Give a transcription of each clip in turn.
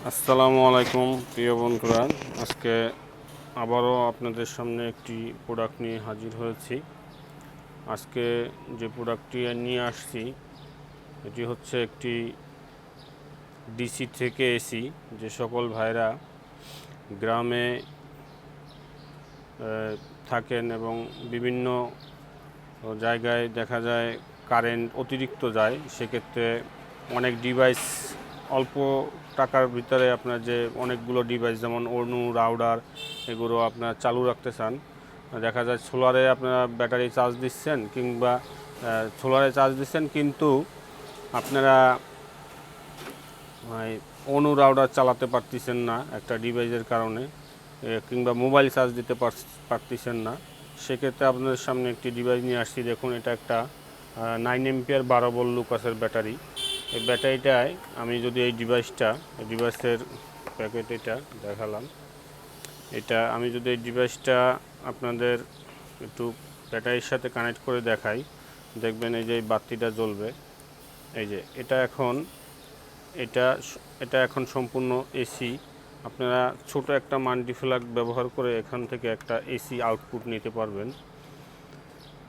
আসসালামু আলাইকুম প্রিয় বন্ধুরা, আজকে আবারও আপনাদের সামনে একটি প্রোডাক্ট নিয়ে হাজির হয়েছি। আজকে যে প্রোডাক্টটি নিয়ে আসছি এটি হচ্ছে একটি ডিসি থেকে এসি। যে সকল ভাইরা গ্রামে থাকেন এবং বিভিন্ন জায়গায় দেখা যায় কারেন্ট অতিরিক্ত যায়, সেক্ষেত্রে অনেক ডিভাইস অল্প টাকার ভিতরে আপনার যে অনেকগুলো ডিভাইস যেমন অনু রাউডার এগুলো আপনার চালু রাখতে চান। দেখা যায় সোলারে আপনারা ব্যাটারি চার্জ দিচ্ছেন কিংবা সোলারে চার্জ দিচ্ছেন, কিন্তু আপনারা অনু রাউডার চালাতে পারতেছেন না একটা ডিভাইসের কারণে, কিংবা মোবাইল চার্জ দিতে পারতেছেন না। সেক্ষেত্রে আপনাদের সামনে একটি ডিভাইস নিয়ে আসছি। দেখুন, এটা একটা 9 এম্পিয়ার 12 ভোল্ট লুকাসের ব্যাটারি। এই ব্যাটারিটায় আমি যদি এই ডিভাইসের প্যাকেট এটা দেখালাম, এটা আমি যদি এই ডিভাইসটা আপনাদের একটু ব্যাটারির সাথে কানেক্ট করে দেখাই, দেখবেন এই যে এই বাতিটা জ্বলবে। এই যে এটা এখন সম্পূর্ণ এসি। আপনারা ছোট একটা মাল্টিপ্লাগ ব্যবহার করে এখান থেকে একটা এসি আউটপুট নিতে পারবেন।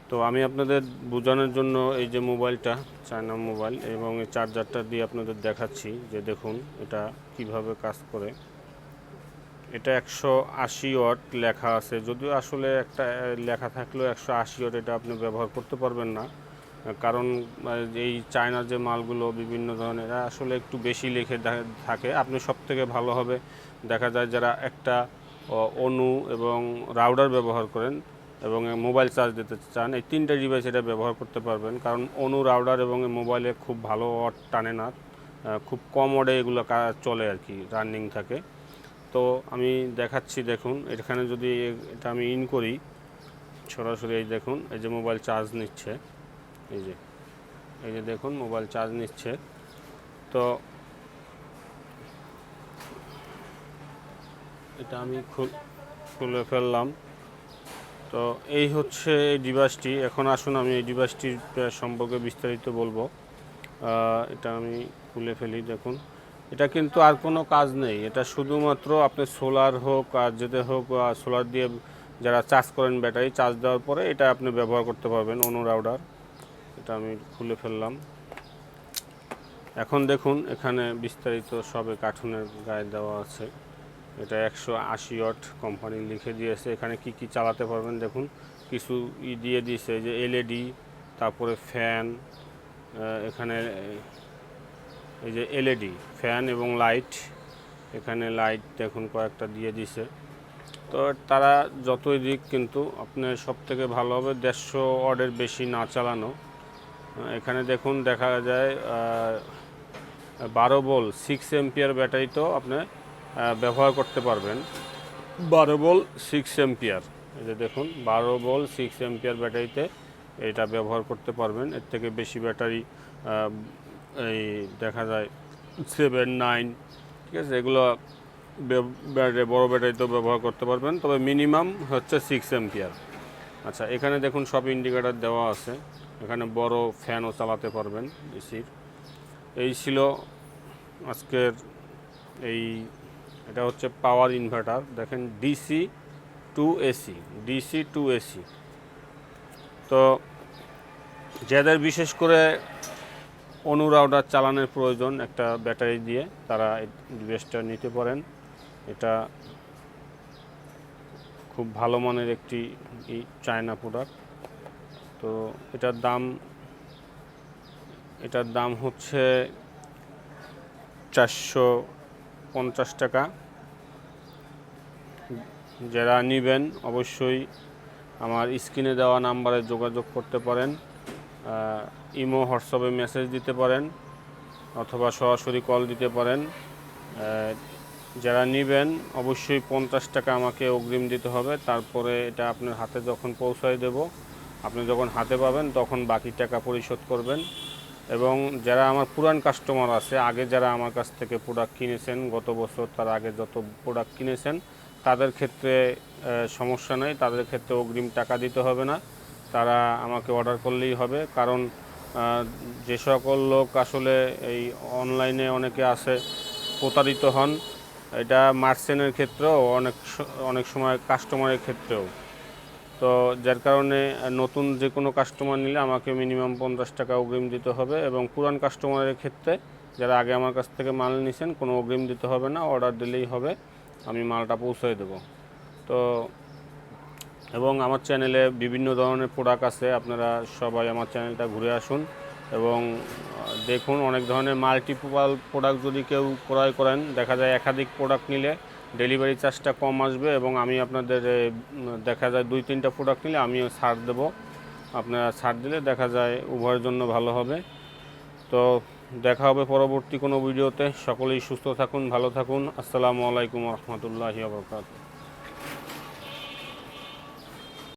তো আমি আপনাদের বোঝানোর জন্য এই যে মোবাইলটা, চায়না মোবাইল, এবং এই চার্জারটা দিয়ে আপনাদের দেখাচ্ছি যে দেখুন এটা কিভাবে কাজ করে। এটা 180 ওয়াট লেখা আছে, যদিও আসলে একটা লেখা থাকলেও 180 ওয়াট এটা আপনি ব্যবহার করতে পারবেন না, কারণ এই চায়নার যে মালগুলো বিভিন্ন ধরনের আসলে একটু বেশি লিখে থাকে। আপনি সবথেকে ভালো হবে, দেখা যায় যারা একটা অনু এবং রাউডার ব্যবহার করেন এবং মোবাইল চার্জ দিতে চান, এই তিনটা ডিভাইস এটা ব্যবহার করতে পারবেন, কারণ অনু রাউডার এবং মোবাইলে খুব ভালো ওয়াট টানে না, খুব কম ওয়াটে এগুলো চলে আর কি, রানিং থাকে। তো আমি দেখাচ্ছি, দেখুন এখানে যদি এটা আমি ইন করি সরাসরি, এই দেখুন এই যে মোবাইল চার্জ নিচ্ছে, এই যে দেখুন মোবাইল চার্জ নিচ্ছে। তো এটা আমি খুলে ফেললাম। তো এই হচ্ছে এই ডিভাইসটি। এখন আসুন আমি এই ডিভাইসটির সম্পর্কে বিস্তারিত বলবো। এটা আমি খুলে ফেলি। দেখুন, এটা কিন্তু আর কোনো কাজ নেই, এটা শুধুমাত্র আপনি সোলার হোক আর যেতে হোক, সোলার দিয়ে যারা চার্জ করেন ব্যাটারি, চার্জ দেওয়ার পরে এটা আপনি ব্যবহার করতে পারবেন অনু রাউডার। এটা আমি খুলে ফেললাম। এখন দেখুন এখানে বিস্তারিত সবে কার্টুনের গায়ে দেওয়া আছে। এটা 180 ওয়াট কোম্পানি লিখে দিয়েছে। এখানে কি কি চালাতে পারবেন দেখুন, কিছু দিয়ে দিয়েছে, যে এলইডি, তারপরে ফ্যান, এখানে এই যে এলইডি ফ্যান এবং লাইট, এখানে লাইট দেখুন কয়েকটা দিয়ে দিছে। তো তারা যতই দিক, কিন্তু আপনার সব থেকে ভালো হবে 150 ওয়াটের বেশি না চালানো। এখানে দেখুন দেখা যায় 12 ভোল্ট 6 এম্পিয়ার ব্যাটারি তো আপনি ব্যবহার করতে পারবেন। 12 ভোল্ট 6 এম্পিয়ার, এই যে দেখুন 12 ভোল্ট 6 এম্পিয়ার ব্যাটারিতে এটা ব্যবহার করতে পারবেন। এর থেকে বেশি ব্যাটারি এই দেখা যায় 7, 9, ঠিক আছে, এগুলো বড় ব্যাটারিতেও ব্যবহার করতে পারবেন, তবে মিনিমাম হচ্ছে 6 এম্পিয়ার। আচ্ছা, এখানে দেখুন সব ইন্ডিকেটার দেওয়া আছে। এখানে বড় ফ্যানও চালাতে পারবেন এসির। এই ছিল আজকের এটা হচ্ছে পাওয়ার ইনভার্টার। দেখেন ডিসি টু এসি। তো যাদের বিশেষ করে অনু রাউডার চালানোর প্রয়োজন একটা ব্যাটারি দিয়ে, তারা এই ডিভাইসটা নিতে পারেন। এটা খুব ভালো মানের একটি চায়না প্রোডাক্ট। তো এটার দাম হচ্ছে 450 টাকা। যারা নেবেন অবশ্যই আমার স্ক্রিনে দেওয়া নাম্বারে যোগাযোগ করতে পারেন, ইমো হোয়াটসঅ্যাপে মেসেজ দিতে পারেন অথবা সরাসরি কল দিতে পারেন। যারা নেবেন অবশ্যই 50 টাকা আমাকে অগ্রিম দিতে হবে, তারপরে এটা আপনার হাতে যখন পৌঁছায় দেব, আপনি যখন হাতে পাবেন তখন বাকি টাকা পরিশোধ করবেন। এবং যারা আমার পুরান কাস্টমার আছে, আগে যারা আমার কাছ থেকে প্রোডাক্ট কিনেছেন, গত বছর তার আগে যত প্রোডাক্ট কিনেছেন, তাদের ক্ষেত্রে সমস্যা নেই, তাদের ক্ষেত্রে অগ্রিম টাকা দিতে হবে না, তারা আমাকে অর্ডার করলেই হবে। কারণ যে সকল লোক আসলে এই অনলাইনে অনেকে আছে প্রতারিত হন। এটা মার্চেন্টের ক্ষেত্রেও অনেক সময় কাস্টমারের ক্ষেত্রেও। তো যার কারণে নতুন যে কোনো কাস্টমার নিলে আমাকে মিনিমাম 50 টাকা অগ্রিম দিতে হবে, এবং পুরান কাস্টমারের ক্ষেত্রে যারা আগে আমার কাছ থেকে মাল নিছেন কোনো অগ্রিম দিতে হবে না, অর্ডার দিলেই হবে, আমি মালটা পৌঁছে দেবো। তো এবং আমার চ্যানেলে বিভিন্ন ধরনের প্রোডাক্ট আছে, আপনারা সবাই আমার চ্যানেলটা ঘুরে আসুন এবং দেখুন। অনেক ধরনের মাল্টিপল প্রোডাক্ট যদি কেউ ক্রয় করেন, দেখা যায় একাধিক প্রোডাক্ট নিলে ডেলিভারি চার্জটা কম আসবে, এবং আমি আপনাদের দেখা যায় 2-3টা প্রোডাক্ট নিলে আমিও ছাড় দেবো। আপনারা ছাড় দিলে দেখা যায় উভয়ের জন্য ভালো হবে। তো দেখা হবে পরবর্তী কোনো ভিডিওতে। সকলেই সুস্থ থাকুন, ভালো থাকুন। আসসালামু আলাইকুম রহমতুল্লাহি ওয়া বারাকাতুহু।